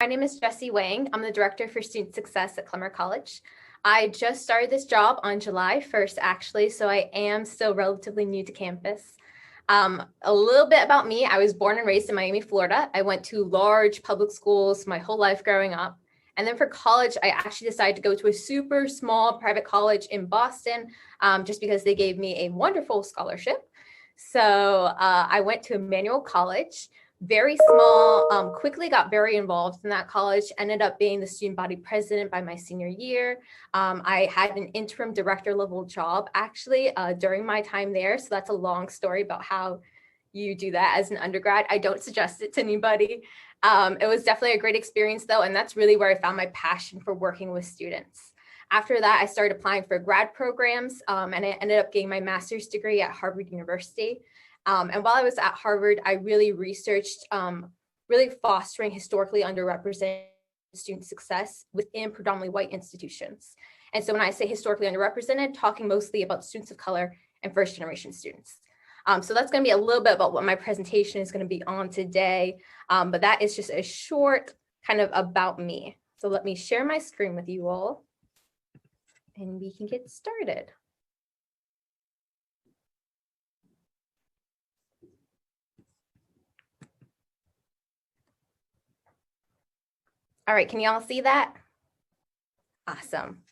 name is Jessie Wang. I'm the Director for Student Success at Clemmer College. I just started this job on July 1st, actually, so I am still relatively new to campus. A little bit about me. I was born and raised in Miami, Florida. I went to large public schools my whole life growing up. And then for college, I actually decided to go to a super small private college in Boston, just because they gave me a wonderful scholarship. So I went to Emmanuel College, very small, quickly got very involved in that college, ended up being the student body president by my senior year. I had an interim director level job actually during my time there. So that's a long story about how you do that as an undergrad. I don't suggest it to anybody. It was definitely a great experience though. And that's really where I found my passion for working with students. After that, I started applying for grad programs and I ended up getting my master's degree at Harvard University. And while I was at Harvard, I really researched really fostering historically underrepresented student success within predominantly white institutions. And so when I say historically underrepresented, talking mostly about students of color and first generation students. So that's going to be a little bit about what my presentation is going to be on today. But that is just a short kind of about me. So let me share my screen with you all and we can get started. All right, can you all see that? Awesome.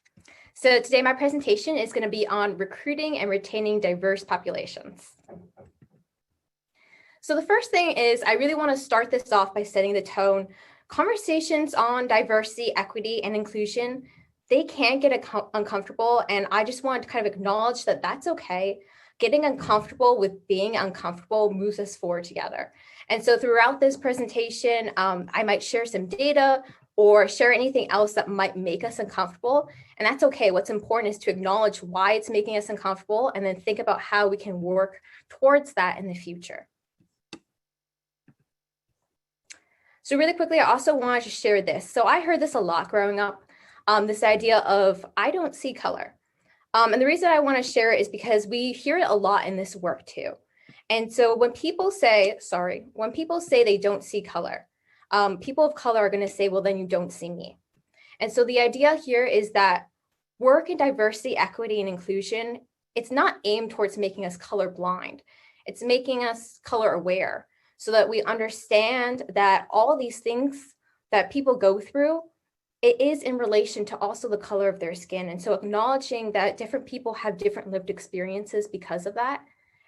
So today my presentation is going to be on recruiting and retaining diverse populations. So the first thing is I really want to start this off by setting the tone. Conversations on diversity, equity, and inclusion, they can get uncomfortable, and I just want to kind of acknowledge that that's okay. Getting uncomfortable with being uncomfortable moves us forward together. And so throughout this presentation, I might share some data or share anything else that might make us uncomfortable. And that's okay. What's important is to acknowledge why it's making us uncomfortable and then think about how we can work towards that in the future. So really quickly, I also wanted to share this. So I heard this a lot growing up, this idea of I don't see color. And the reason I want to share it is because we hear it a lot in this work too. And so when people say they don't see color, people of color are going to say, well, then you don't see me. And so the idea here is that work in diversity, equity, and inclusion, it's not aimed towards making us colorblind. It's making us color aware so that we understand that all these things that people go through, it is in relation to also the color of their skin. And so acknowledging that different people have different lived experiences because of that,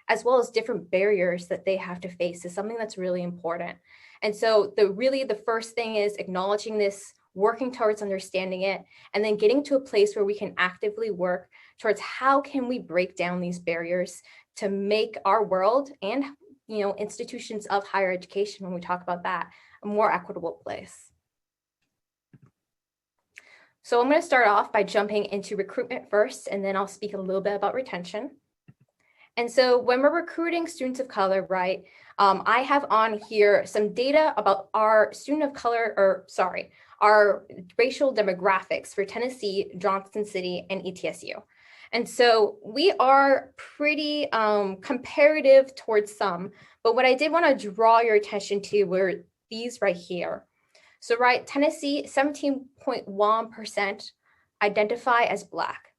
as well as different barriers that they have to face, is something that's really important. And so the first thing is acknowledging this, working towards understanding it, and then getting to a place where we can actively work towards how can we break down these barriers to make our world and institutions of higher education, when we talk about that, a more equitable place. So I'm going to start off by jumping into recruitment first, and then I'll speak a little bit about retention. And so when we're recruiting students of color, right, I have on here some data about our our racial demographics for Tennessee, Johnson City, and ETSU. And so we are pretty comparative towards some, but what I did want to draw your attention to were these right here. So right, Tennessee, 17.1% identify as Black,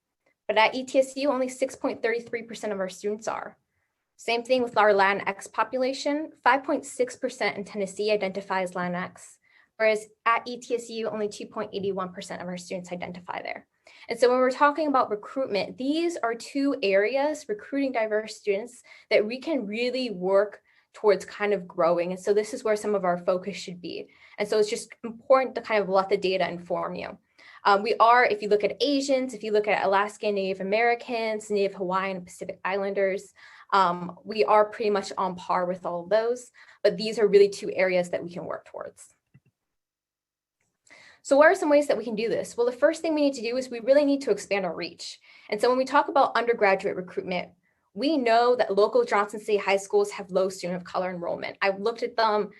but at ETSU, only 6.33% of our students are. Same thing with our Latinx population, 5.6% in Tennessee identify as Latinx, whereas at ETSU, only 2.81% of our students identify there. And so when we're talking about recruitment, these are two areas, recruiting diverse students, that we can really work towards kind of growing. And so this is where some of our focus should be. And so it's just important to kind of let the data inform you. If you look at Asians, if you look at Alaskan Native Americans, Native Hawaiian and Pacific Islanders, we are pretty much on par with all of those, but these are really two areas that we can work towards. So what are some ways that we can do this? Well, the first thing we need to do is we really need to expand our reach. And so when we talk about undergraduate recruitment, we know that local Johnson City high schools have low student of color enrollment. I've looked at them,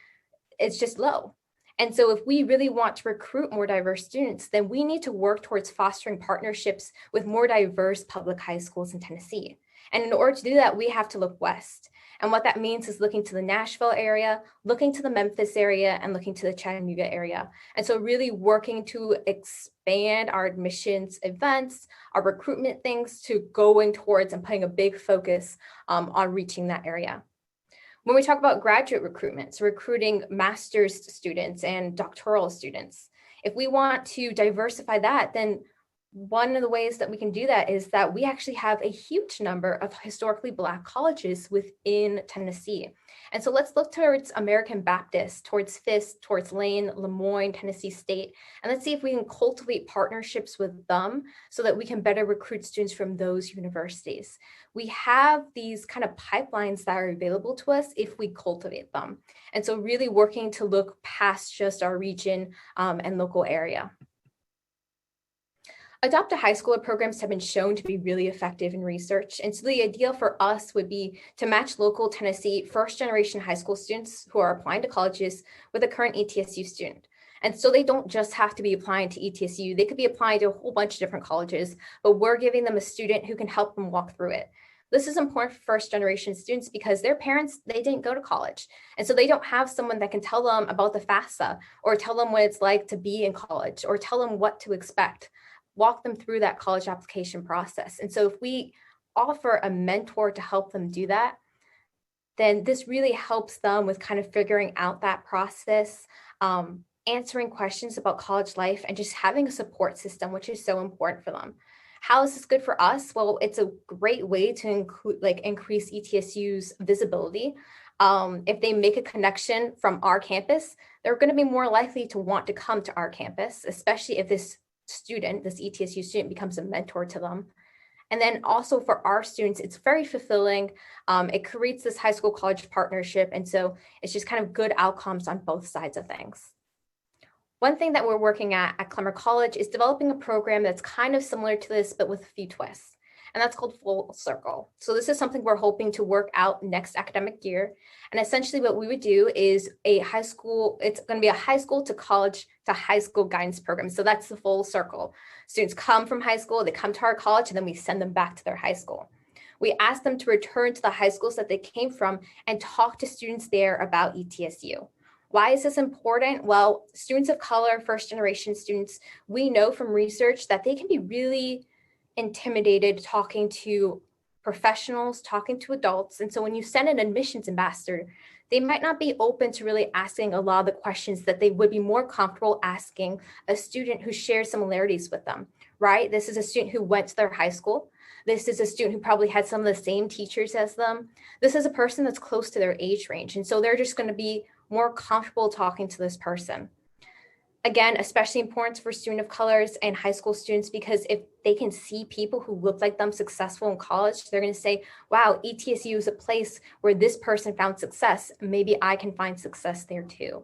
it's just low. And so if we really want to recruit more diverse students, then we need to work towards fostering partnerships with more diverse public high schools in Tennessee. And in order to do that, we have to look west. And what that means is looking to the Nashville area, looking to the Memphis area, and looking to the Chattanooga area. And so really working to expand our admissions events, our recruitment things, to going towards and putting a big focus on reaching that area. When we talk about graduate recruitment, so recruiting master's students and doctoral students, if we want to diversify that, then one of the ways that we can do that is that we actually have a huge number of historically Black colleges within Tennessee. And so let's look towards American Baptist, towards Fisk, towards Lane, Lemoyne, Tennessee State, and let's see if we can cultivate partnerships with them so that we can better recruit students from those universities. We have these kind of pipelines that are available to us if we cultivate them. And so really working to look past just our region and local area. Adopt a High Schooler programs have been shown to be really effective in research. And so the ideal for us would be to match local Tennessee first-generation high school students who are applying to colleges with a current ETSU student. And so they don't just have to be applying to ETSU. They could be applying to a whole bunch of different colleges, but we're giving them a student who can help them walk through it. This is important for first-generation students because their parents, they didn't go to college. And so they don't have someone that can tell them about the FAFSA or tell them what it's like to be in college or tell them what to expect. Walk them through that college application process. And so if we offer a mentor to help them do that, then this really helps them with kind of figuring out that process, answering questions about college life, and just having a support system, which is so important for them. How is this good for us? Well, it's a great way to increase ETSU's visibility. If they make a connection from our campus, they're going to be more likely to want to come to our campus, especially if this student, this ETSU student, becomes a mentor to them. And then also for our students, it's very fulfilling. It creates this high school college partnership. And so it's just kind of good outcomes on both sides of things. One thing that we're working at Clemmer College is developing a program that's kind of similar to this, but with a few twists. And that's called Full Circle. So this is something we're hoping to work out next academic year. And essentially what we would do is a high school, it's going to be a high school to college to high school guidance program. So that's the full circle. Students come from high school, they come to our college, and then we send them back to their high school. We ask them to return to the high schools that they came from and talk to students there about ETSU. Why is this important? Well, students of color, first generation students, we know from research that they can be really intimidated talking to professionals, talking to adults. And so when you send an admissions ambassador, they might not be open to really asking a lot of the questions that they would be more comfortable asking a student who shares similarities with them, right? This is a student who went to their high school. This is a student who probably had some of the same teachers as them. This is a person that's close to their age range. And so they're just going to be more comfortable talking to this person. Again, especially important for students of colors and high school students, because if they can see people who look like them successful in college, they're going to say, wow, ETSU is a place where this person found success. Maybe I can find success there too.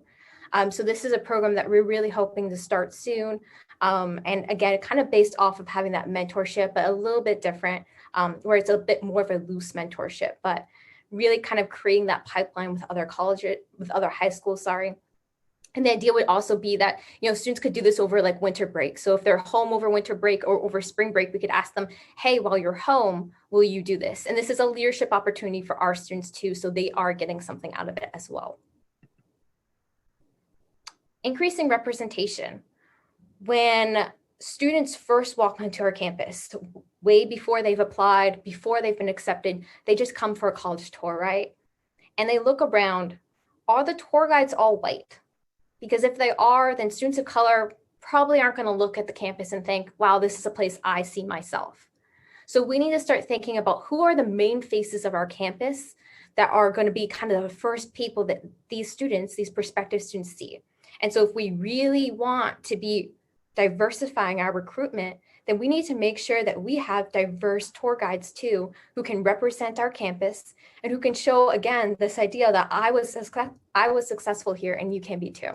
So this is a program that we're really hoping to start soon. And again, kind of based off of having that mentorship, but a little bit different, where it's a bit more of a loose mentorship, but really kind of creating that pipeline with other colleges, with other high schools, And the idea would also be that, students could do this over like winter break. So if they're home over winter break or over spring break, we could ask them, hey, while you're home, will you do this? And this is a leadership opportunity for our students too. So they are getting something out of it as well. Increasing representation. When students first walk onto our campus, way before they've applied, before they've been accepted, they just come for a college tour, right? And they look around, are the tour guides all white? Because if they are, then students of color probably aren't going to look at the campus and think, wow, this is a place I see myself. So we need to start thinking about who are the main faces of our campus that are going to be kind of the first people that these students, these prospective students see. And so if we really want to be diversifying our recruitment, then we need to make sure that we have diverse tour guides too, who can represent our campus and who can show, again, this idea that I was successful here and you can be too.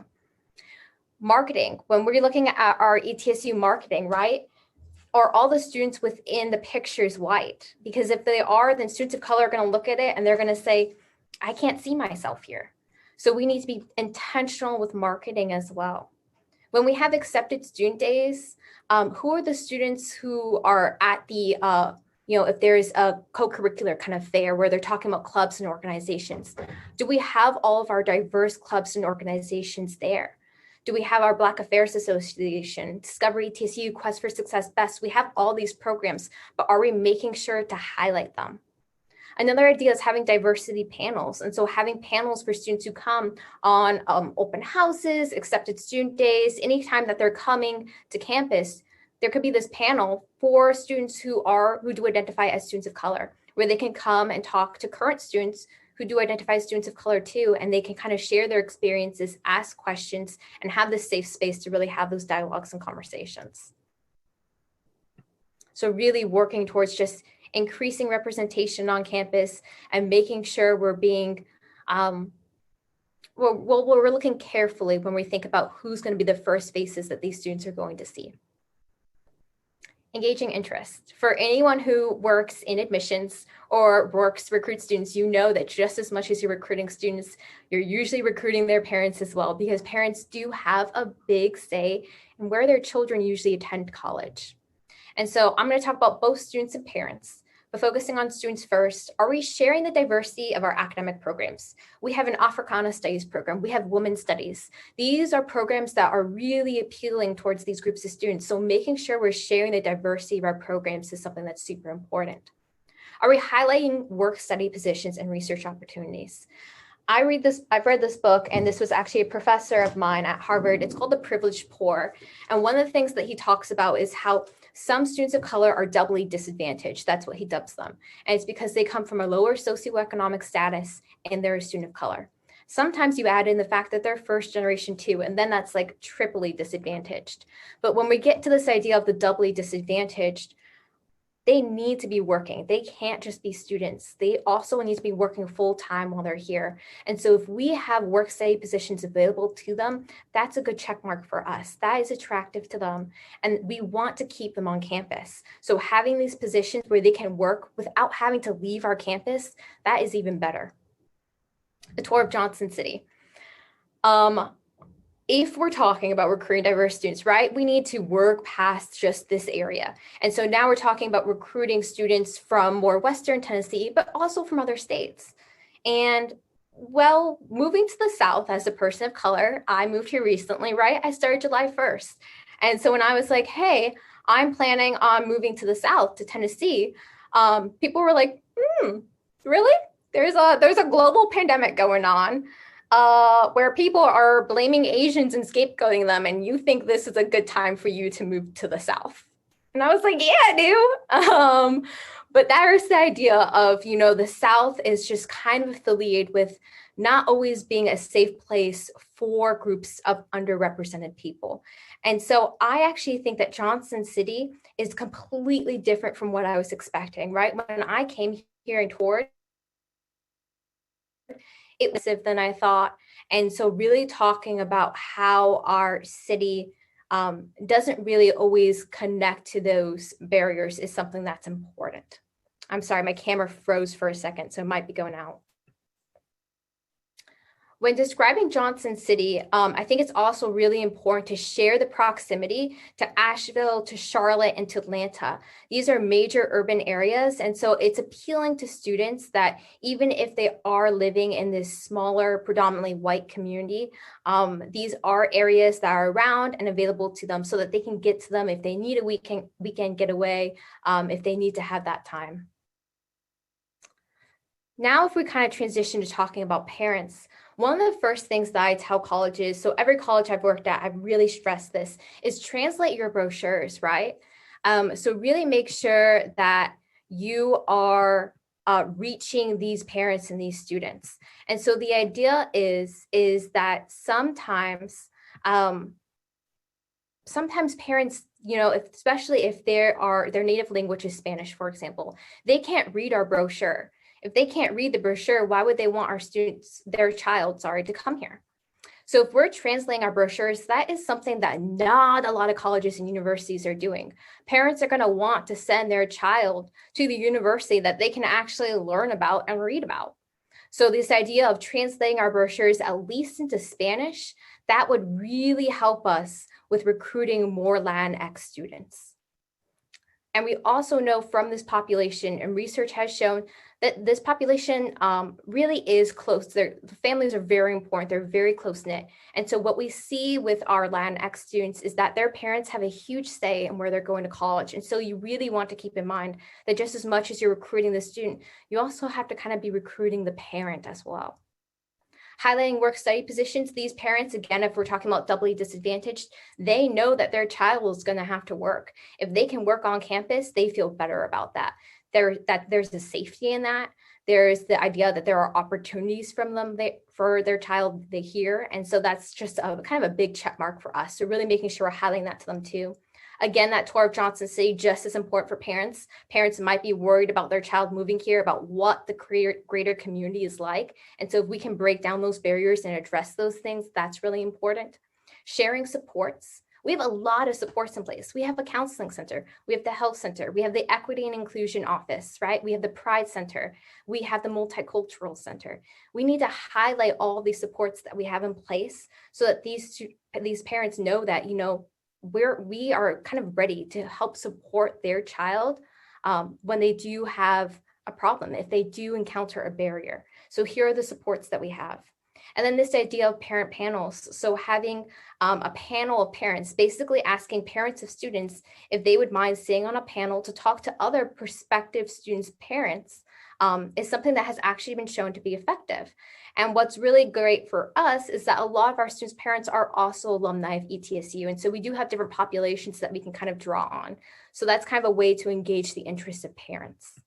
Marketing, when we're looking at our ETSU marketing, right? Are all the students within the pictures white? Because if they are, then students of color are going to look at it and they're going to say, I can't see myself here. So we need to be intentional with marketing as well. When we have accepted student days, who are the students who are at the if there's a co-curricular kind of fair where they're talking about clubs and organizations, do we have all of our diverse clubs and organizations there? Do we have our Black Affairs Association, Discovery TSU, Quest for Success, BEST? We have all these programs, but are we making sure to highlight them? Another idea is having diversity panels. And so having panels for students who come on open houses, accepted student days, anytime that they're coming to campus, there could be this panel for students who do identify as students of color, where they can come and talk to current students who do identify as students of color too, and they can kind of share their experiences, ask questions, and have this safe space to really have those dialogues and conversations. So really working towards just increasing representation on campus and making sure we're being, we're looking carefully when we think about who's going to be the first faces that these students are going to see. Engaging interest. For anyone who works in admissions or recruits students, you know that just as much as you're recruiting students, you're usually recruiting their parents as well, because parents do have a big say in where their children usually attend college. And so I'm going to talk about both students and parents, but focusing on students first. Are we sharing the diversity of our academic programs? We have an Africana Studies program. We have Women's Studies. These are programs that are really appealing towards these groups of students. So making sure we're sharing the diversity of our programs is something that's super important. Are we highlighting work study positions and research opportunities? I've read this book, and this was actually a professor of mine at Harvard. It's called The Privileged Poor. And one of the things that he talks about is how some students of color are doubly disadvantaged. That's what he dubs them. And it's because they come from a lower socioeconomic status and they're a student of color. Sometimes you add in the fact that they're first generation too, and then that's like triply disadvantaged. But when we get to this idea of the doubly disadvantaged, they need to be working. They can't just be students. They also need to be working full time while they're here. And so if we have work study positions available to them, that's a good check mark for us. That is attractive to them. And we want to keep them on campus. So having these positions where they can work without having to leave our campus, that is even better. A tour of Johnson City. If we're talking about recruiting diverse students, right, we need to work past just this area. And so now we're talking about recruiting students from more Western Tennessee, but also from other states. And well, moving to the South as a person of color, I moved here recently, right? I started July 1st. And so when I was like, hey, I'm planning on moving to the South, to Tennessee, people were like, really? There's a global pandemic going on. Where people are blaming Asians and scapegoating them, and you think this is a good time for you to move to the South. And I was like, yeah, I do. But there's the idea of, the South is just kind of affiliated with not always being a safe place for groups of underrepresented people. And so I actually think that Johnson City is completely different from what I was expecting, right? When I came here and toured, it was than I thought. And so really talking about how our city doesn't really always connect to those barriers is something that's important. I'm sorry, my camera froze for a second, so it might be going out. When describing Johnson City, I think it's also really important to share the proximity to Asheville, to Charlotte, and to Atlanta. These are major urban areas, and so it's appealing to students that even if they are living in this smaller, predominantly white community, these are areas that are around and available to them so that they can get to them if they need a weekend getaway, if they need to have that time. Now, if we kind of transition to talking about parents, one of the first things that I tell colleges, so every college I've worked at, I've really stressed this, is translate your brochures, right? So really make sure that you are reaching these parents and these students. And so the idea is that sometimes parents, especially if their native language is Spanish, for example, they can't read our brochure. If they can't read the brochure, why would they want their child, to come here? So if we're translating our brochures, that is something that not a lot of colleges and universities are doing. Parents are going to want to send their child to the university that they can actually learn about and read about. So this idea of translating our brochures at least into Spanish, that would really help us with recruiting more Latinx students. And we also know from this population, and research has shown that this population really is close. The families are very important. They're very close knit. And so what we see with our Latinx students is that their parents have a huge say in where they're going to college. And so you really want to keep in mind that just as much as you're recruiting the student, you also have to kind of be recruiting the parent as well. Highlighting work study positions, these parents, again, if we're talking about doubly disadvantaged, they know that their child is going to have to work. If they can work on campus, they feel better about that. There's a safety in that. There's the idea that there are opportunities from them for their child they hear. And so that's just a kind of a big check mark for us. So really making sure we're highlighting that to them too. Again, that tour of Johnson City, just as important for parents. Parents might be worried about their child moving here, about what the greater community is like. And so if we can break down those barriers and address those things, that's really important. Sharing supports. We have a lot of supports in place. We have a counseling center, we have the health center, we have the equity and inclusion office, right? We have the Pride Center, we have the multicultural center. We need to highlight all these supports that we have in place so that these parents know that, we are kind of ready to help support their child when they do have a problem, if they do encounter a barrier. So here are the supports that we have. And then this idea of parent panels. So having a panel of parents, basically asking parents of students if they would mind sitting on a panel to talk to other prospective students' parents is something that has actually been shown to be effective. And what's really great for us is that a lot of our students' parents are also alumni of ETSU. And so we do have different populations that we can kind of draw on. So that's kind of a way to engage the interest of parents.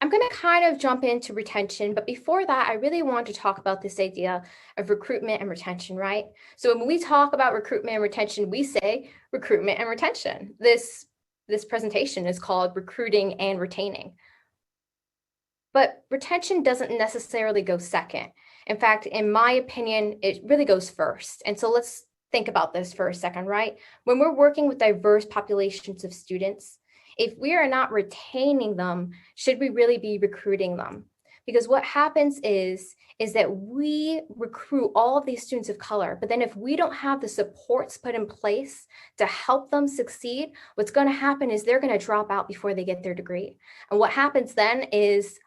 I'm going to kind of jump into retention, but before that, I really want to talk about this idea of recruitment and retention, right? So when we talk about recruitment and retention, we say recruitment and retention. This presentation is called Recruiting and Retaining. But retention doesn't necessarily go second. In fact, in my opinion, it really goes first. And so let's think about this for a second, right? When we're working with diverse populations of students, if we are not retaining them, should we really be recruiting them? Because what happens is that we recruit all of these students of color, but then if we don't have the supports put in place to help them succeed, what's going to happen is they're going to drop out before they get their degree. And what happens then is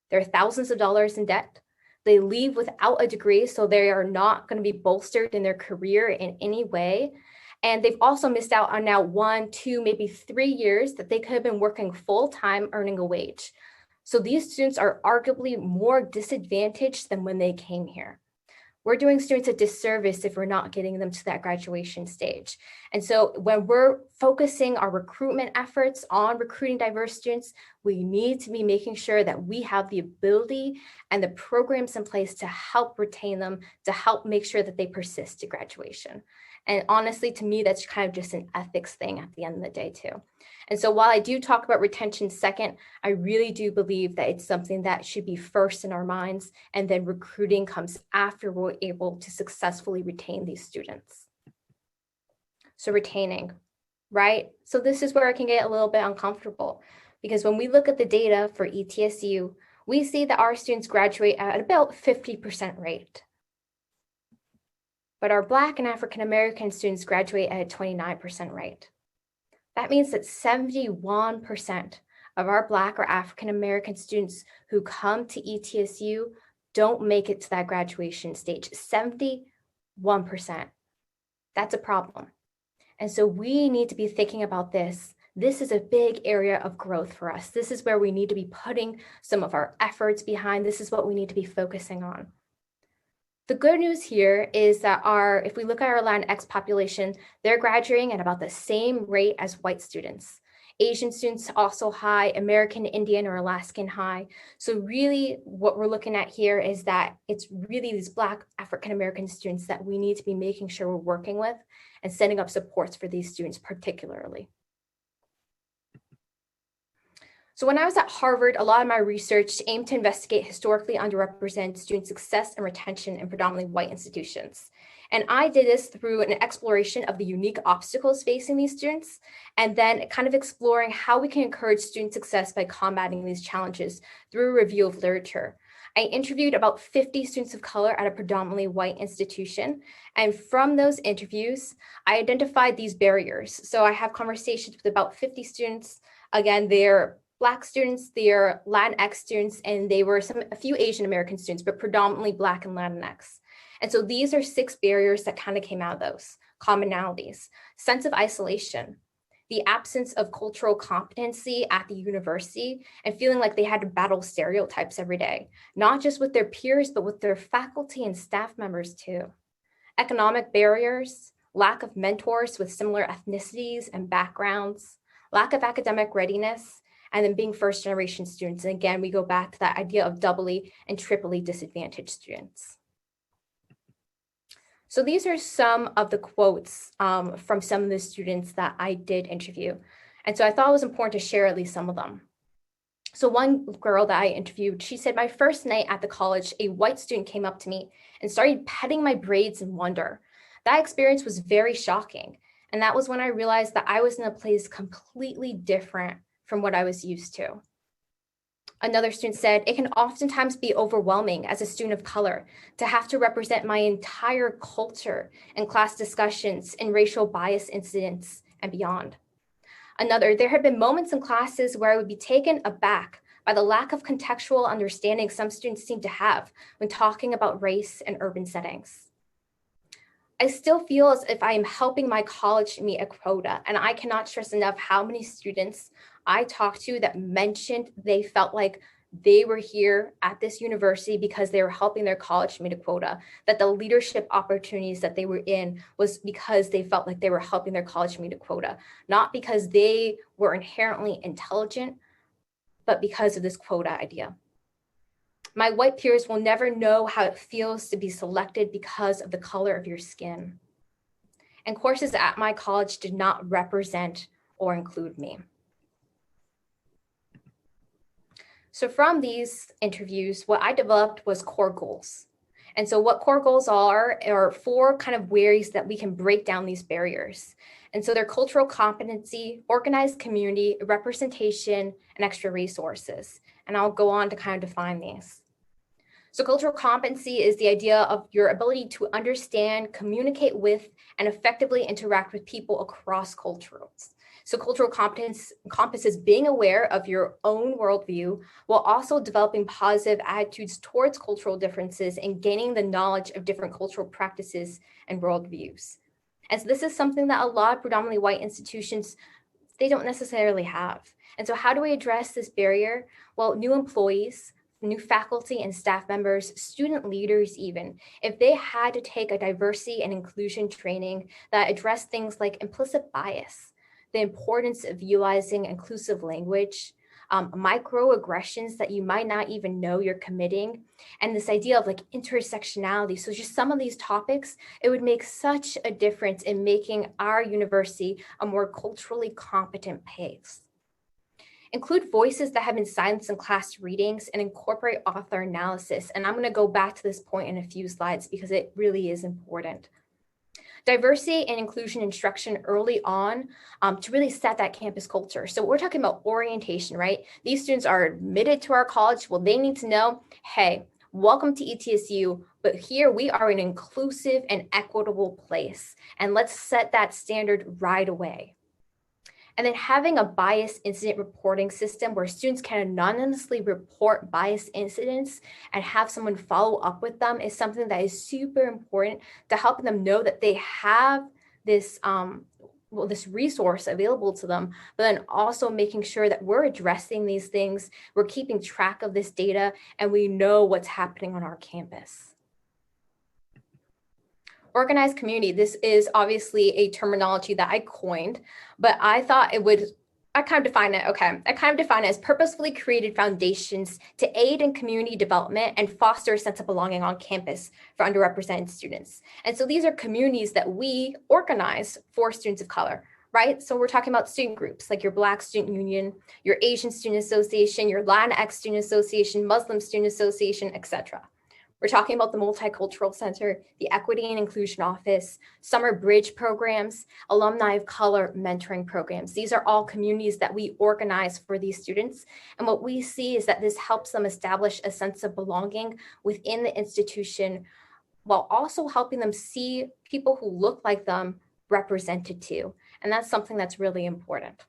they're thousands of dollars in debt. They leave without a degree, so they are not going to be bolstered in their career in any way. And they've also missed out on now 1, 2, maybe 3 years that they could have been working full-time earning a wage. So these students are arguably more disadvantaged than when they came here. We're doing students a disservice if we're not getting them to that graduation stage. And so when we're focusing our recruitment efforts on recruiting diverse students, we need to be making sure that we have the ability and the programs in place to help retain them, to help make sure that they persist to graduation. And honestly, to me, that's kind of just an ethics thing at the end of the day too. And so while I do talk about retention second, I really do believe that it's something that should be first in our minds, and then recruiting comes after we're able to successfully retain these students. So retaining, right? So this is where I can get a little bit uncomfortable, because when we look at the data for ETSU, we see that our students graduate at about 50% rate. But our Black and African American students graduate at a 29% rate. That means that 71% of our Black or African American students who come to ETSU don't make it to that graduation stage. 71%. That's a problem. And so we need to be thinking about this. This is a big area of growth for us. This is where we need to be putting some of our efforts behind. This is what we need to be focusing on. The good news here is that if we look at our Latinx population, they're graduating at about the same rate as white students. Asian students also high, American Indian or Alaskan high. So really what we're looking at here is that it's really these Black African American students that we need to be making sure we're working with and setting up supports for these students particularly. So when I was at Harvard, a lot of my research aimed to investigate historically underrepresented student success and retention in predominantly white institutions. And I did this through an exploration of the unique obstacles facing these students, and then kind of exploring how we can encourage student success by combating these challenges through a review of literature. I interviewed about 50 students of color at a predominantly white institution. And from those interviews, I identified these barriers. So I have conversations with about 50 students. Again, they're Black students, they're Latinx students, and they were a few Asian American students, but predominantly Black and Latinx. And so these are 6 barriers that kind of came out of those commonalities: sense of isolation, the absence of cultural competency at the university, and feeling like they had to battle stereotypes every day, not just with their peers, but with their faculty and staff members too. Economic barriers, lack of mentors with similar ethnicities and backgrounds, lack of academic readiness, and then being first generation students. And again, we go back to that idea of doubly and triply disadvantaged students. So these are some of the quotes from some of the students that I did interview. And so I thought it was important to share at least some of them. So one girl that I interviewed, she said, my first night at the college, a white student came up to me and started petting my braids in wonder. That experience was very shocking. And that was when I realized that I was in a place completely different from what I was used to. Another student said, it can oftentimes be overwhelming as a student of color to have to represent my entire culture in class discussions and racial bias incidents and beyond. Another, there had been moments in classes where I would be taken aback by the lack of contextual understanding some students seem to have when talking about race in urban settings. I still feel as if I am helping my college meet a quota, and I cannot stress enough how many students I talked to that mentioned they felt like they were here at this university because they were helping their college meet a quota, that the leadership opportunities that they were in was because they felt like they were helping their college meet a quota, not because they were inherently intelligent, but because of this quota idea. My white peers will never know how it feels to be selected because of the color of your skin. And courses at my college did not represent or include me. So from these interviews, what I developed was core goals. And so what core goals are 4 kind of ways that we can break down these barriers. And so they're cultural competency, organized community, representation, and extra resources. And I'll go on to kind of define these. So cultural competency is the idea of your ability to understand, communicate with, and effectively interact with people across cultures. So cultural competence encompasses being aware of your own worldview while also developing positive attitudes towards cultural differences and gaining the knowledge of different cultural practices and worldviews. And so this is something that a lot of predominantly white institutions, they don't necessarily have. And so how do we address this barrier? Well, new employees, new faculty and staff members, student leaders even, if they had to take a diversity and inclusion training that addressed things like implicit bias, the importance of utilizing inclusive language, microaggressions that you might not even know you're committing, and this idea of like intersectionality. So just some of these topics, it would make such a difference in making our university a more culturally competent place. Include voices that have been silenced in class readings and incorporate author analysis. And I'm going to go back to this point in a few slides because it really is important. Diversity and inclusion instruction early on to really set that campus culture. So we're talking about orientation, right? These students are admitted to our college. Well, they need to know, hey, welcome to ETSU, but here we are an inclusive and equitable place. And let's set that standard right away. And then having a bias incident reporting system where students can anonymously report bias incidents and have someone follow up with them is something that is super important to help them know that they have this, this resource available to them, but then also making sure that we're addressing these things, we're keeping track of this data, and we know what's happening on our campus. Organized community, this is obviously a terminology that I coined, but I thought I kind of define it as purposefully created foundations to aid in community development and foster a sense of belonging on campus for underrepresented students. And so these are communities that we organize for students of color, right? So we're talking about student groups like your Black Student Union, your Asian Student Association, your Latinx Student Association, Muslim Student Association, etc. We're talking about the Multicultural Center, the Equity and Inclusion Office, Summer Bridge programs, Alumni of Color mentoring programs. These are all communities that we organize for these students. And what we see is that this helps them establish a sense of belonging within the institution, while also helping them see people who look like them represented too. And that's something that's really important.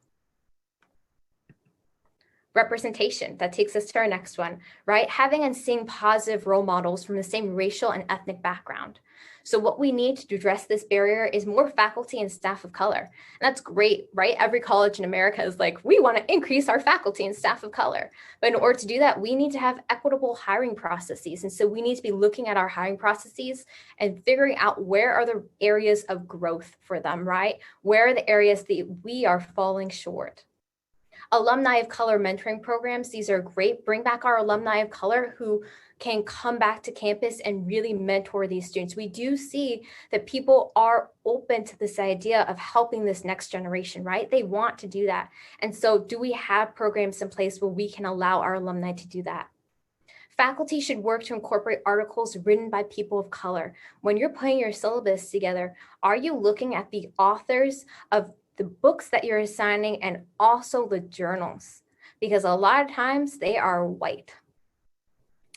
Representation, that takes us to our next one, right? Having and seeing positive role models from the same racial and ethnic background. So what we need to address this barrier is more faculty and staff of color. And that's great, right? Every college in America is like, we want to increase our faculty and staff of color. But in order to do that, we need to have equitable hiring processes. And so we need to be looking at our hiring processes and figuring out where are the areas of growth for them, right? Where are the areas that we are falling short? Alumni of Color mentoring programs. These are great. Bring back our alumni of color who can come back to campus and really mentor these students. We do see that people are open to this idea of helping this next generation, right? They want to do that. And so do we have programs in place where we can allow our alumni to do that? Faculty should work to incorporate articles written by people of color. When you're putting your syllabus together, are you looking at the authors of the books that you're assigning and also the journals? Because a lot of times they are white.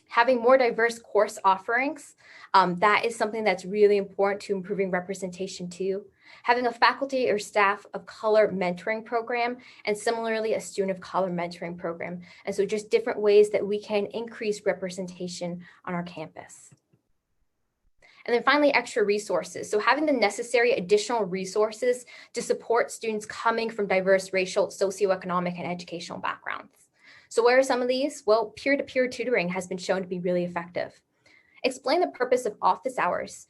Having more diverse course offerings, that is something that's really important to improving representation too. Having a faculty or staff of color mentoring program, and similarly a student of color mentoring program. And so just different ways that we can increase representation on our campus. And then finally, extra resources. So having the necessary additional resources to support students coming from diverse racial, socioeconomic, and educational backgrounds. So what are some of these? Well, peer-to-peer tutoring has been shown to be really effective. Explain the purpose of office hours.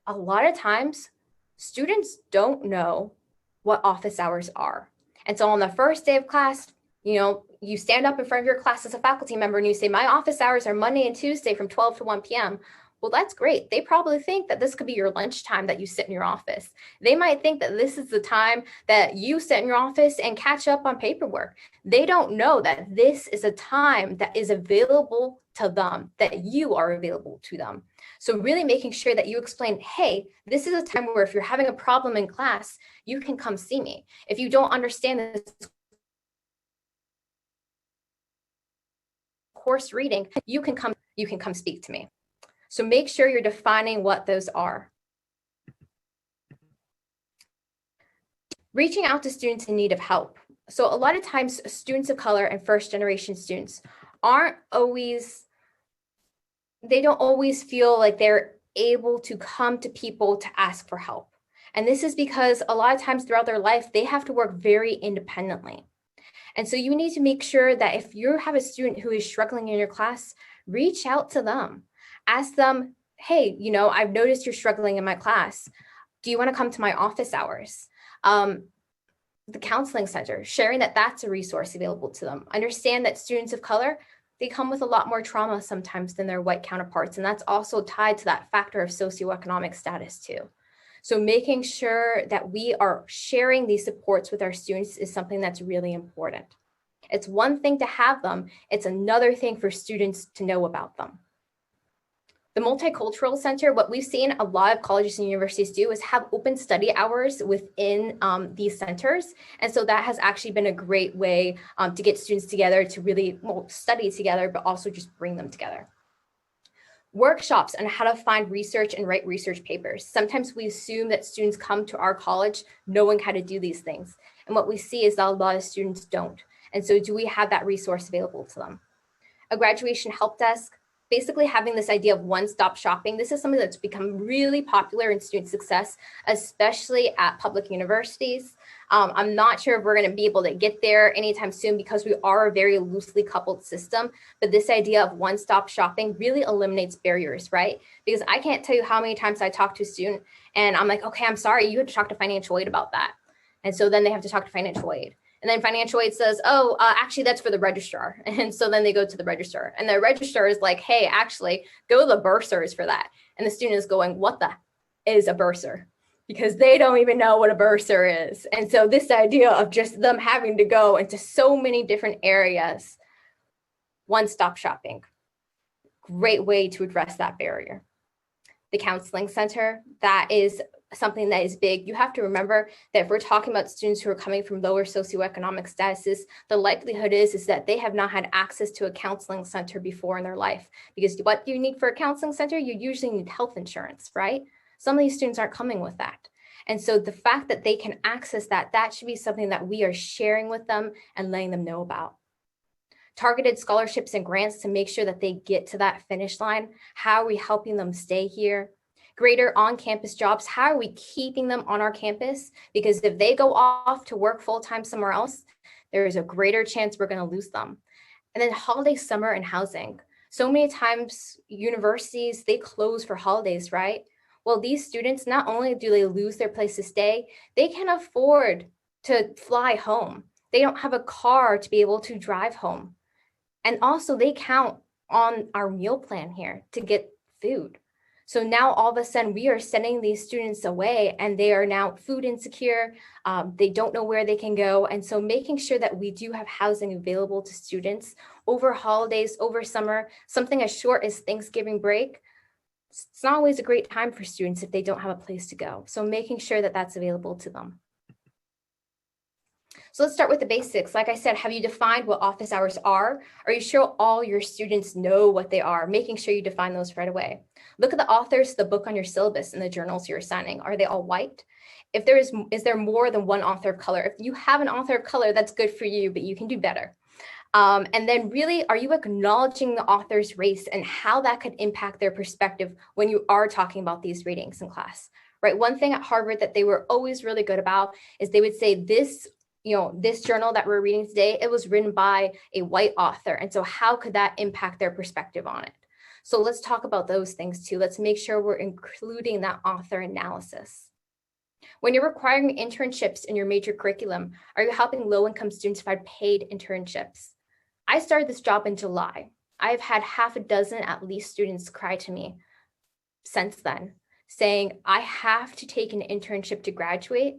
A lot of times, students don't know what office hours are. And so on the first day of class, you stand up in front of your class as a faculty member and you say, my office hours are Monday and Tuesday from 12 to 1 p.m. Well, that's great. They probably think that this could be your lunchtime that you sit in your office. They might think that this is the time that you sit in your office and catch up on paperwork. They don't know that this is a time that is available to them, that you are available to them. So really making sure that you explain, hey, this is a time where if you're having a problem in class, you can come see me. If you don't understand this course reading, you can come speak to me. So make sure you're defining what those are. Reaching out to students in need of help. So a lot of times students of color and first generation students they don't always feel like they're able to come to people to ask for help. And this is because a lot of times throughout their life, they have to work very independently. And so you need to make sure that if you have a student who is struggling in your class, reach out to them. Ask them, hey, I've noticed you're struggling in my class. Do you want to come to my office hours? The counseling center, sharing that that's a resource available to them. Understand that students of color, they come with a lot more trauma sometimes than their white counterparts. And that's also tied to that factor of socioeconomic status too. So making sure that we are sharing these supports with our students is something that's really important. It's one thing to have them. It's another thing for students to know about them. The Multicultural Center, what we've seen a lot of colleges and universities do is have open study hours within these centers. And so that has actually been a great way to get students together to really study together, but also just bring them together. Workshops on how to find research and write research papers. Sometimes we assume that students come to our college knowing how to do these things. And what we see is that a lot of students don't. And so do we have that resource available to them? A graduation help desk. Basically having this idea of one-stop shopping. This is something that's become really popular in student success, especially at public universities. I'm not sure if we're going to be able to get there anytime soon because we are a very loosely coupled system, but this idea of one-stop shopping really eliminates barriers, right? Because I can't tell you how many times I talk to a student and I'm like, okay, I'm sorry, you have to talk to financial aid about that. And so then they have to talk to financial aid. And then financial aid says, oh, actually, that's for the registrar. And so then they go to the registrar. And the registrar is like, hey, actually, go to the bursars for that. And the student is going, what the is a bursar? Because they don't even know what a bursar is. And so this idea of just them having to go into so many different areas, one-stop shopping. Great way to address that barrier. The counseling center, that is something that is big. You have to remember that if we're talking about students who are coming from lower socioeconomic statuses, the likelihood is that they have not had access to a counseling center before in their life. Because what do you need for a counseling center? You usually need health insurance, right? Some of these students aren't coming with that. And so the fact that they can access that, that should be something that we are sharing with them and letting them know about. Targeted scholarships and grants to make sure that they get to that finish line. How are we helping them stay here? Greater on-campus jobs. How are we keeping them on our campus? Because if they go off to work full-time somewhere else, there is a greater chance we're going to lose them. And then holiday, summer, and housing. So many times universities, they close for holidays, right? Well, these students, not only do they lose their place to stay, they can't afford to fly home. They don't have a car to be able to drive home. And also they count on our meal plan here to get food. So now all of a sudden we are sending these students away and they are now food insecure. They don't know where they can go. And so making sure that we do have housing available to students over holidays, over summer, something as short as Thanksgiving break. It's not always a great time for students if they don't have a place to go. So making sure that that's available to them. So let's start with the basics. Like I said, have you defined what office hours are? Are you sure all your students know what they are? Making sure you define those right away. Look at the authors, the book on your syllabus, and the journals you're assigning. Are they all white? If there is there more than one author of color? If you have an author of color, that's good for you, but you can do better. And then really, are you acknowledging the author's race and how that could impact their perspective when you are talking about these readings in class, right? One thing at Harvard that they were always really good about is they would say this journal that we're reading today, it was written by a white author. And so how could that impact their perspective on it? So let's talk about those things too. Let's make sure we're including that author analysis. When you're requiring internships in your major curriculum, are you helping low-income students find paid internships? I started this job in July. I've had half a dozen at least students cry to me since then, saying, I have to take an internship to graduate,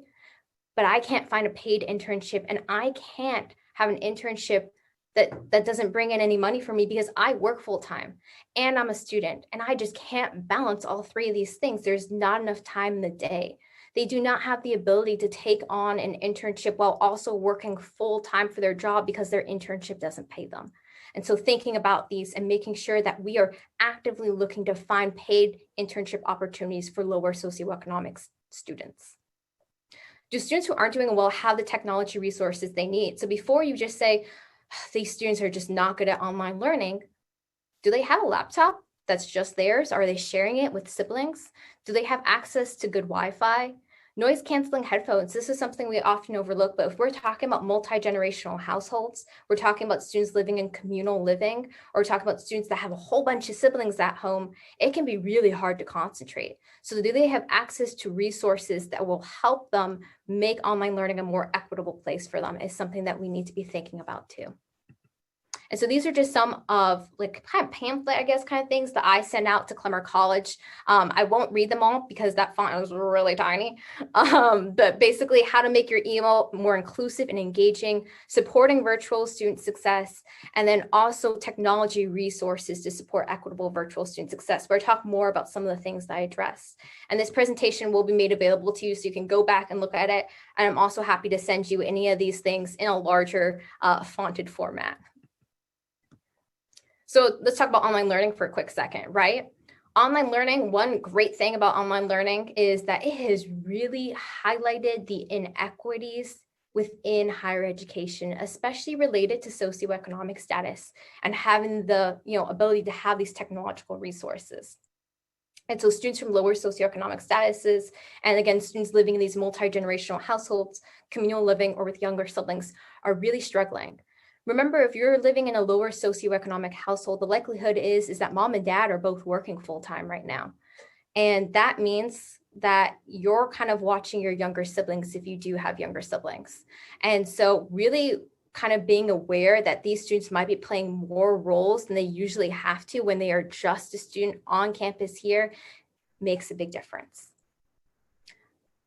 but I can't find a paid internship and I can't have an internship that doesn't bring in any money for me because I work full time and I'm a student and I just can't balance all three of these things. There's not enough time in the day. They do not have the ability to take on an internship while also working full time for their job because their internship doesn't pay them. And so thinking about these and making sure that we are actively looking to find paid internship opportunities for lower socioeconomic students. Do students who aren't doing well have the technology resources they need? So before you just say, these students are just not good at online learning, do they have a laptop that's just theirs? Are they sharing it with siblings? Do they have access to good Wi-Fi? Noise canceling headphones, this is something we often overlook, but if we're talking about multi-generational households, we're talking about students living in communal living, or we're talking about students that have a whole bunch of siblings at home, it can be really hard to concentrate. So do they have access to resources that will help them make online learning a more equitable place for them is something that we need to be thinking about too. And so these are just some of like kind of pamphlet, I guess, kind of things that I send out to Clemmer College. I won't read them all because that font is really tiny. But basically how to make your email more inclusive and engaging, supporting virtual student success, and then also technology resources to support equitable virtual student success, where I talk more about some of the things that I address. And this presentation will be made available to you so you can go back and look at it. And I'm also happy to send you any of these things in a larger fonted format. So let's talk about online learning for a quick second, right? Online learning, one great thing about online learning is that it has really highlighted the inequities within higher education, especially related to socioeconomic status and having the ability to have these technological resources. And so students from lower socioeconomic statuses, and again, students living in these multi-generational households, communal living, or with younger siblings are really struggling. Remember, if you're living in a lower socioeconomic household, the likelihood is that mom and dad are both working full-time right now. And that means that you're kind of watching your younger siblings if you do have younger siblings. And so really kind of being aware that these students might be playing more roles than they usually have to when they are just a student on campus here makes a big difference.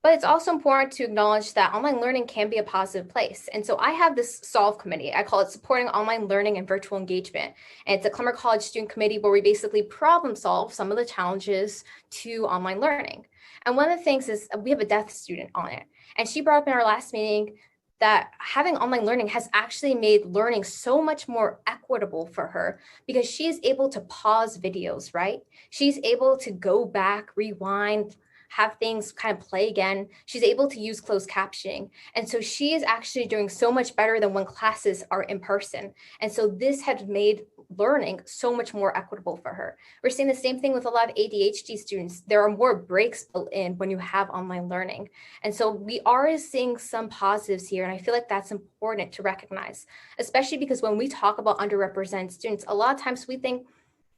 But it's also important to acknowledge that online learning can be a positive place. And so I have this SOLVE committee. I call it Supporting Online Learning and Virtual Engagement. And it's a Clemmer College student committee where we basically problem solve some of the challenges to online learning. And one of the things is we have a deaf student on it. And she brought up in our last meeting that having online learning has actually made learning so much more equitable for her because she is able to pause videos, right? She's able to go back, rewind, have things kind of play again. She's able to use closed captioning. And so she is actually doing so much better than when classes are in person. And so this has made learning so much more equitable for her. We're seeing the same thing with a lot of ADHD students. There are more breaks built in when you have online learning. And so we are seeing some positives here. And I feel like that's important to recognize, especially because when we talk about underrepresented students, a lot of times we think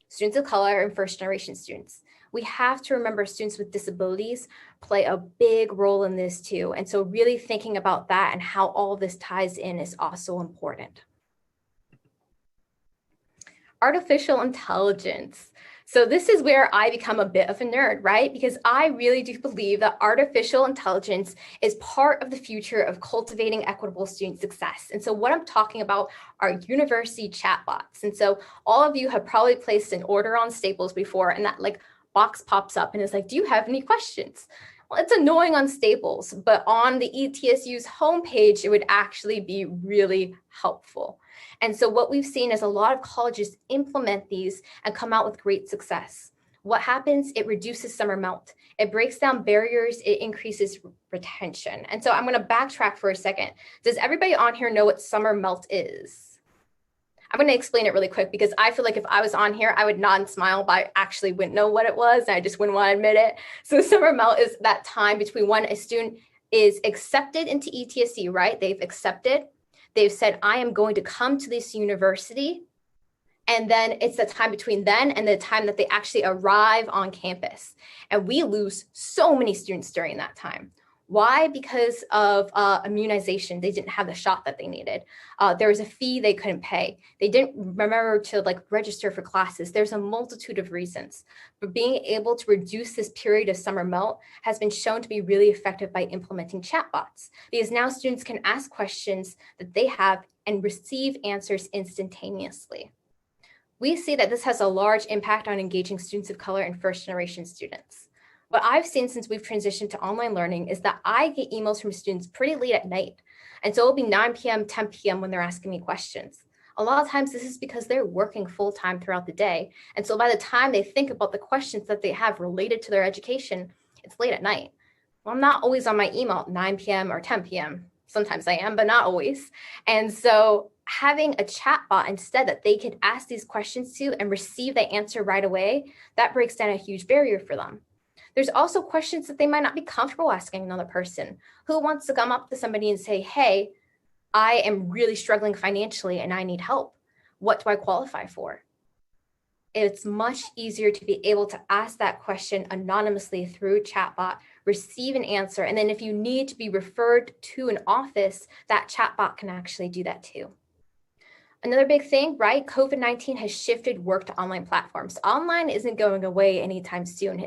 students of color and first generation students. We have to remember students with disabilities play a big role in this too. And so really thinking about that and how all of this ties in is also important. Artificial intelligence. So this is where I become a bit of a nerd, right? Because I really do believe that artificial intelligence is part of the future of cultivating equitable student success. And so what I'm talking about are university chatbots. And so all of you have probably placed an order on Staples before, and that like box pops up and it's like, do you have any questions? Well, it's annoying on Staples, but on the ETSU's homepage, it would actually be really helpful. And so what we've seen is a lot of colleges implement these and come out with great success. What happens? It reduces summer melt. It breaks down barriers. It increases retention. And so I'm going to backtrack for a second. Does everybody on here know what summer melt is? I'm going to explain it really quick because I feel like if I was on here, I would nod and smile, but I actually wouldn't know what it was. And I just wouldn't want to admit it. So summer melt is that time between when a student is accepted into ETSU, right? They've accepted. They've said, I am going to come to this university. And then it's the time between then and the time that they actually arrive on campus. And we lose so many students during that time. Why? Because of immunization. They didn't have the shot that they needed. There was a fee they couldn't pay. They didn't remember to register for classes. There's a multitude of reasons. But being able to reduce this period of summer melt has been shown to be really effective by implementing chatbots, because now students can ask questions that they have and receive answers instantaneously. We see that this has a large impact on engaging students of color and first generation students. What I've seen since we've transitioned to online learning is that I get emails from students pretty late at night. And so it'll be 9 p.m., 10 p.m. when they're asking me questions. A lot of times this is because they're working full time throughout the day. And so by the time they think about the questions that they have related to their education, it's late at night. Well, I'm not always on my email at 9 p.m. or 10 p.m. Sometimes I am, but not always. And so having a chatbot instead that they could ask these questions to and receive the answer right away, that breaks down a huge barrier for them. There's also questions that they might not be comfortable asking another person. Who wants to come up to somebody and say, hey, I am really struggling financially and I need help. What do I qualify for? It's much easier to be able to ask that question anonymously through chatbot, receive an answer, and then if you need to be referred to an office, that chatbot can actually do that too. Another big thing, right? COVID-19 has shifted work to online platforms. Online isn't going away anytime soon.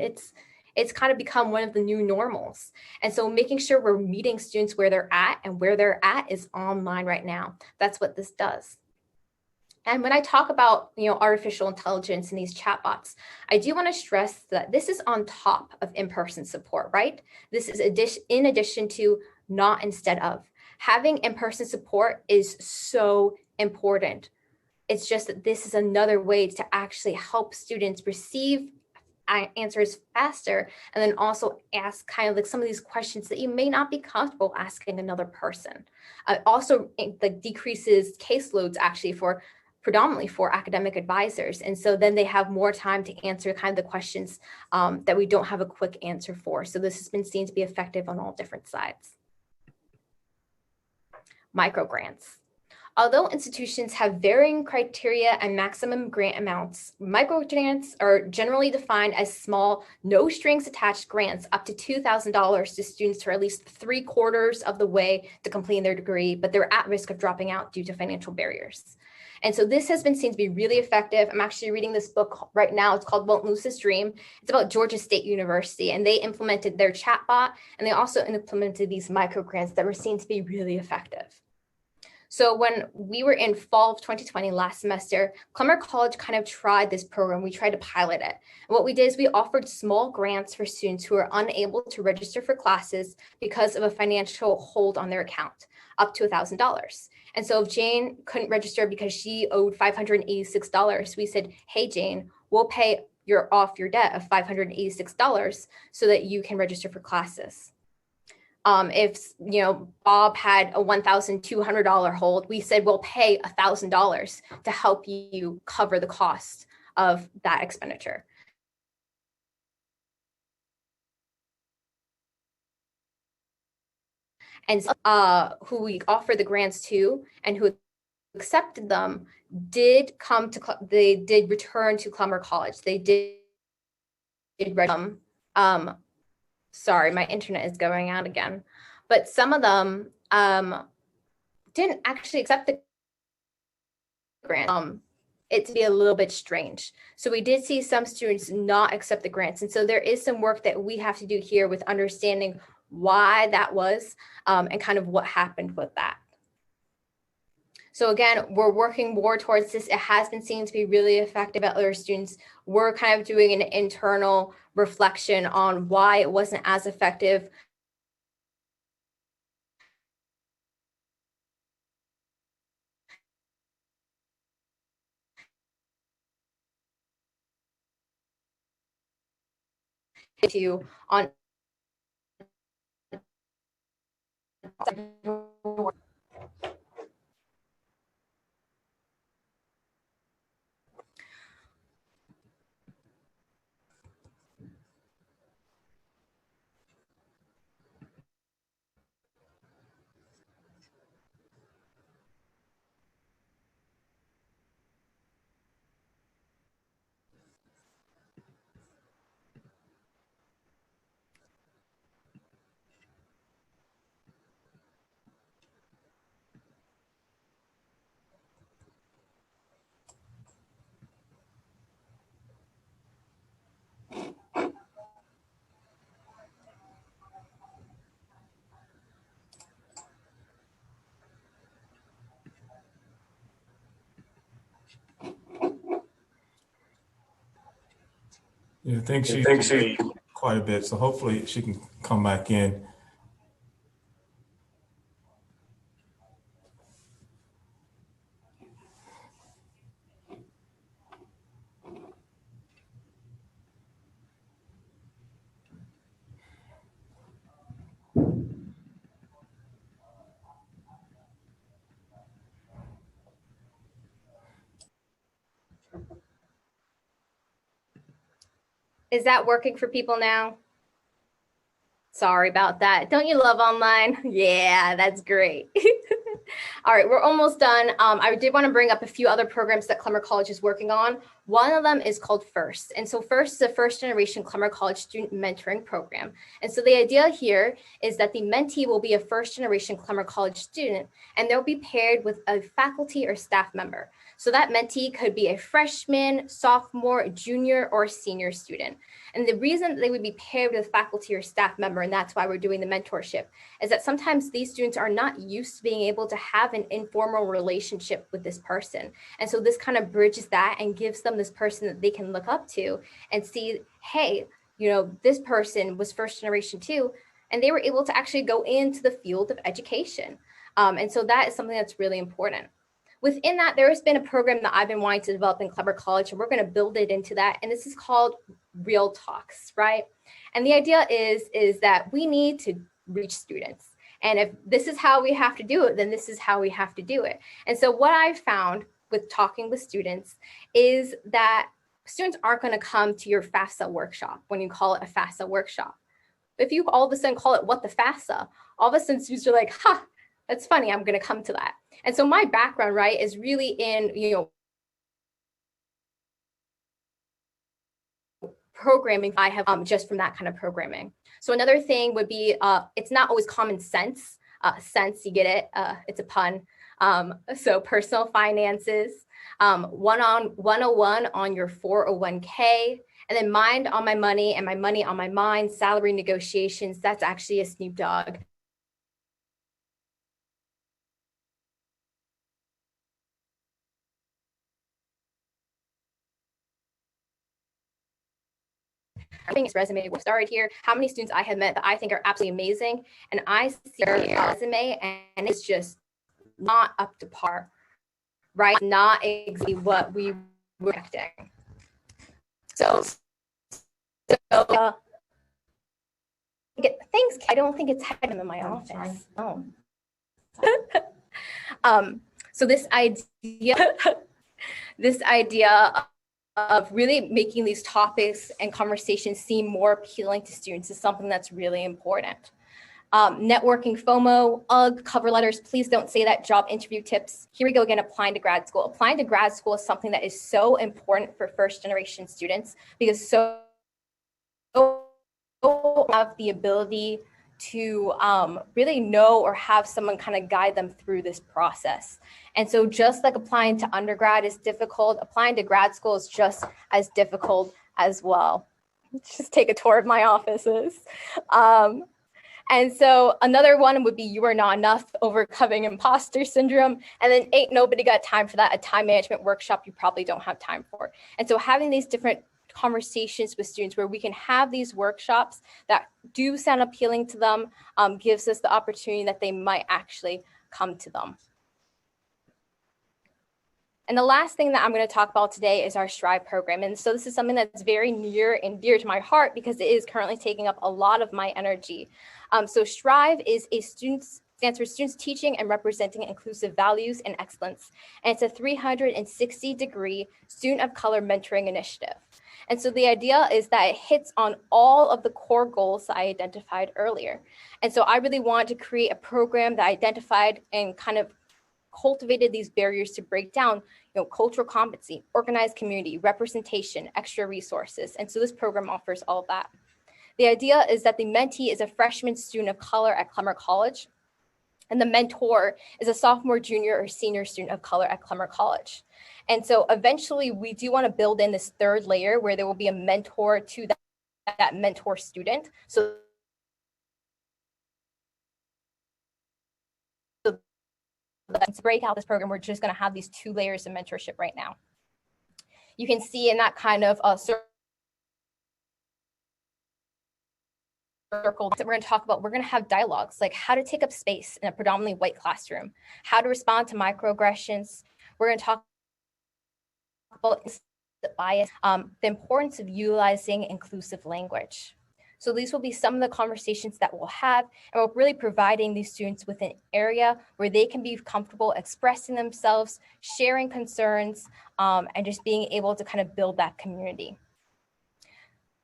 It's kind of become one of the new normals. And so making sure we're meeting students where they're at, and where they're at is online right now. That's what this does. And when I talk about, artificial intelligence and these chatbots, I do want to stress that this is on top of in-person support, right? This is in addition to, not instead of. Having in-person support is so important. It's just that this is another way to actually help students receive answers faster, and then also ask kind of some of these questions that you may not be comfortable asking another person. Also, decreases caseloads actually predominantly for academic advisors. And so then they have more time to answer kind of the questions that we don't have a quick answer for. So this has been seen to be effective on all different sides. Microgrants. Although institutions have varying criteria and maximum grant amounts, microgrants are generally defined as small, no strings attached grants up to $2,000 to students who are at least 3/4 of the way to completing their degree, but they're at risk of dropping out due to financial barriers. And so this has been seen to be really effective. I'm actually reading this book right now. It's called Won't Lose His Dream. It's about Georgia State University, and they implemented their chatbot, and they also implemented these micro grants that were seen to be really effective. So when we were in fall of 2020 last semester, Clemmer College kind of tried this program. We tried to pilot it. And what we did is we offered small grants for students who are unable to register for classes because of a financial hold on their account, up to $1,000. And so if Jane couldn't register because she owed $586, we said, hey, Jane, we'll pay off your debt of $586 so that you can register for classes. If Bob had a $1,200 hold, we said we'll pay $1,000 to help you cover the cost of that expenditure. And who we offered the grants to and who accepted them did return to Clemmer College. They did sorry, my internet is going out again. But some of them didn't actually accept the grant. It to be a little bit strange. So we did see some students not accept the grants. And so there is some work that we have to do here with understanding why that was and kind of what happened with that. So again, we're working more towards this. It has been seen to be really effective at other students. We're kind of doing an internal reflection on why it wasn't as effective. On Yeah, I think she's quite a bit, so hopefully she can come back in. Is that working for people now? Sorry about that. Don't you love online? Yeah, that's great. All right, we're almost done. I did want to bring up a few other programs that Clemmer College is working on. One of them is called FIRST. And so FIRST is a first generation Clemmer College student mentoring program. And so the idea here is that the mentee will be a first generation Clemmer College student, and they'll be paired with a faculty or staff member. So that mentee could be a freshman, sophomore, junior, or senior student. And the reason that they would be paired with a faculty or staff member, and that's why we're doing the mentorship, is that sometimes these students are not used to being able to have an informal relationship with this person. And so this kind of bridges that and gives them this person that they can look up to and see, hey, this person was first generation too, and they were able to actually go into the field of education. And so that is something that's really important. Within that, there has been a program that I've been wanting to develop in Clemmer College, and we're going to build it into that. And this is called Real Talks, right? And the idea is that we need to reach students. And if this is how we have to do it, then this is how we have to do it. And so what I've found with talking with students is that students aren't going to come to your FAFSA workshop when you call it a FAFSA workshop. If you all of a sudden call it what the FAFSA, all of a sudden students are like, ha, that's funny, I'm going to come to that. And so my background, right, is really in, programming. I have just from that kind of programming. So another thing would be, it's not always common sense sense, you get it, it's a pun. So personal finances, 101 on your 401k, and then mind on my money and my money on my mind, salary negotiations. That's actually a Snoop Dogg. I think his resume was started here. How many students I have met that I think are absolutely amazing, and I see their resume and it's just not up to par, right? Not exactly what we were expecting. So thanks. I don't think it's him in my office. Oh. So this idea of really making these topics and conversations seem more appealing to students is something that's really important. Networking, FOMO, UGG, cover letters, please don't say that, job interview tips. Here we go again, applying to grad school. Applying to grad school is something that is so important for first generation students because so have the ability to really know or have someone kind of guide them through this process. And so just like applying to undergrad is difficult, applying to grad school is just as difficult as well. Let's just take a tour of my offices. And so another one would be you are not enough, overcoming imposter syndrome. And then ain't nobody got time for that. A time management workshop you probably don't have time for. And so having these different conversations with students where we can have these workshops that do sound appealing to them gives us the opportunity that they might actually come to them. And the last thing that I'm going to talk about today is our STRIVE program. And so this is something that's very near and dear to my heart because it is currently taking up a lot of my energy. So STRIVE is stands for Students Teaching and Representing Inclusive Values and Excellence. And it's a 360-degree student of color mentoring initiative. And so the idea is that it hits on all of the core goals that I identified earlier. And so I really wanted to create a program that identified and kind of cultivated these barriers to break down, cultural competency, organized community, representation, extra resources. And so this program offers all of that. The idea is that the mentee is a freshman student of color at Clemmer College, and the mentor is a sophomore, junior, or senior student of color at Clemmer College. And so eventually we do want to build in this third layer where there will be a mentor to that mentor student. So to break out this program, we're just going to have these two layers of mentorship right now. You can see in that kind of circle that we're going to talk about, we're going to have dialogues like how to take up space in a predominantly white classroom, how to respond to microaggressions. We're going to talk about bias, the importance of utilizing inclusive language. So these will be some of the conversations that we'll have, and we're really providing these students with an area where they can be comfortable expressing themselves, sharing concerns, and just being able to kind of build that community.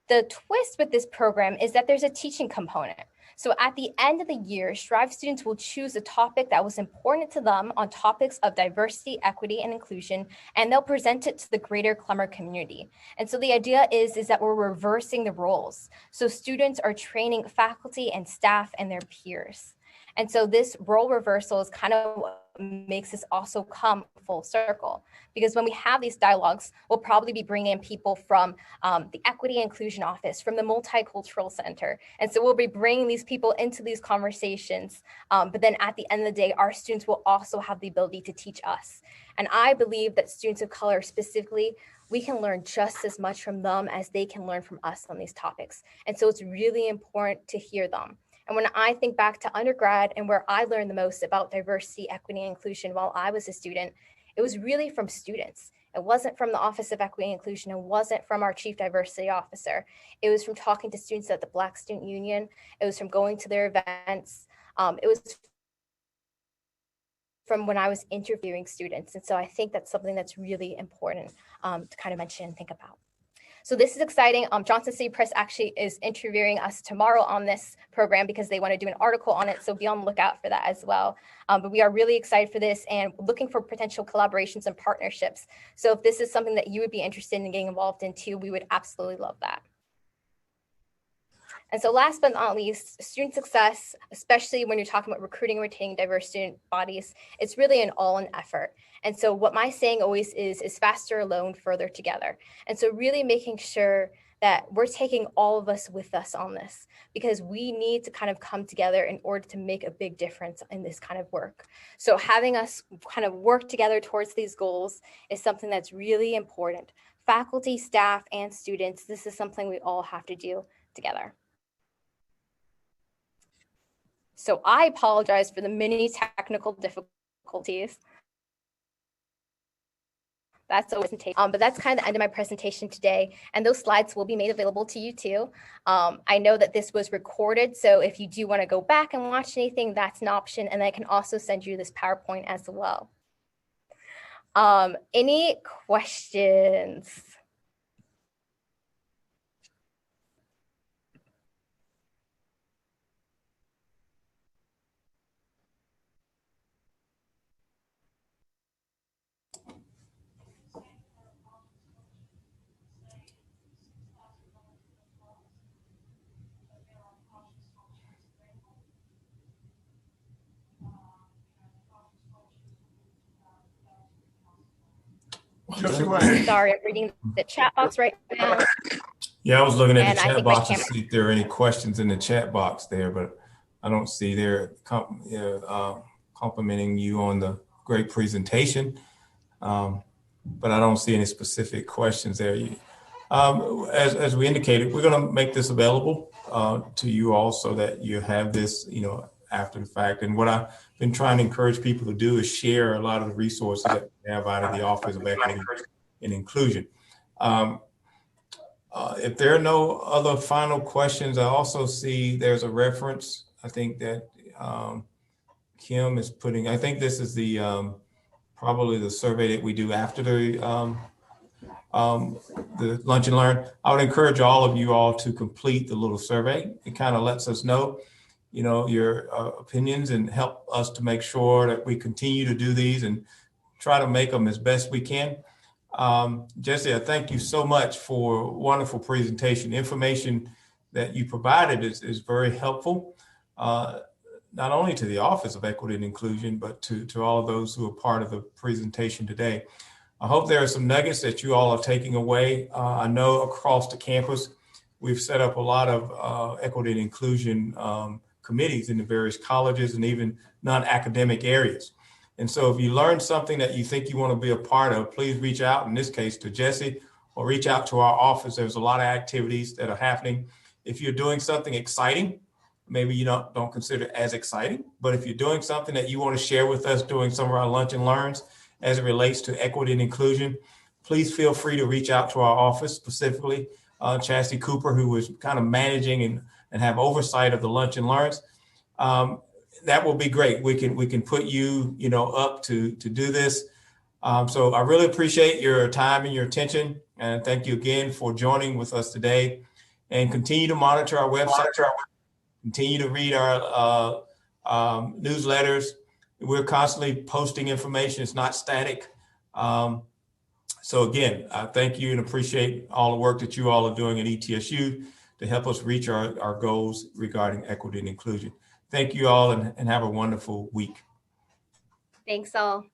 The twist with this program is that there's a teaching component. So at the end of the year, STRIVE students will choose a topic that was important to them on topics of diversity, equity, and inclusion, and they'll present it to the greater Clemmer community. And so the idea is that we're reversing the roles. So students are training faculty and staff and their peers. And so this role reversal is kind of what makes this also come full circle, because when we have these dialogues, we'll probably be bringing in people from the Equity and Inclusion Office, from the Multicultural Center. And so we'll be bringing these people into these conversations. But then at the end of the day, our students will also have the ability to teach us. And I believe that students of color specifically, we can learn just as much from them as they can learn from us on these topics. And so it's really important to hear them. And when I think back to undergrad and where I learned the most about diversity, equity, and inclusion while I was a student, it was really from students. It wasn't from the Office of Equity and Inclusion. It wasn't from our Chief Diversity Officer. It was from talking to students at the Black Student Union. It was from going to their events. It was from when I was interviewing students. And so I think that's something that's really important to kind of mention and think about. So this is exciting. Johnson City Press actually is interviewing us tomorrow on this program because they want to do an article on it. So be on the lookout for that as well. But we are really excited for this and looking for potential collaborations and partnerships. So if this is something that you would be interested in getting involved in too, we would absolutely love that. And so last but not least, student success, especially when you're talking about recruiting and retaining diverse student bodies, it's really an all-in effort. And so what my saying always is faster alone, further together. And so really making sure that we're taking all of us with us on this, because we need to kind of come together in order to make a big difference in this kind of work. So having us kind of work together towards these goals is something that's really important. Faculty, staff, and students, this is something we all have to do together. So I apologize for the many technical difficulties. That's always but that's kind of the end of my presentation today. And those slides will be made available to you too. I know that this was recorded, so if you do want to go back and watch anything, that's an option. And I can also send you this PowerPoint as well. Any questions? Sorry, I'm reading the chat box right now. Yeah, I was looking at the chat box to see if there are any questions in the chat box there, but I don't see there complimenting you on the great presentation, but I don't see any specific questions there. As we indicated, we're going to make this available to you all so that you have this, after the fact. And what I've been trying to encourage people to do is share a lot of the resources that we have out of the Office of Equity and Inclusion. If there are no other final questions, I also see there's a reference. I think that Kim is putting, I think this is the probably the survey that we do after the Lunch and Learn. I would encourage all of you all to complete the little survey. It kind of lets us know, your opinions and help us to make sure that we continue to do these and try to make them as best we can. Jesse, I thank you so much for a wonderful presentation. Information that you provided is very helpful, not only to the Office of Equity and Inclusion, but to all of those who are part of the presentation today. I hope there are some nuggets that you all are taking away. I know across the campus, we've set up a lot of equity and inclusion committees in the various colleges and even non-academic areas. And so if you learn something that you think you want to be a part of, please reach out, in this case to Jesse, or reach out to our office. There's a lot of activities that are happening. If you're doing something exciting, maybe you don't consider it as exciting, but if you're doing something that you want to share with us during some of our Lunch and Learns as it relates to equity and inclusion, please feel free to reach out to our office, specifically Chastity Cooper, who is kind of managing and have oversight of the Lunch and Learns. That will be great. We can put you, up to do this. So I really appreciate your time and your attention, and thank you again for joining with us today. And continue to monitor our website. Continue to read our newsletters. We're constantly posting information. It's not static. So again, I thank you and appreciate all the work that you all are doing at ETSU to help us reach our goals regarding equity and inclusion. Thank you all and have a wonderful week. Thanks all.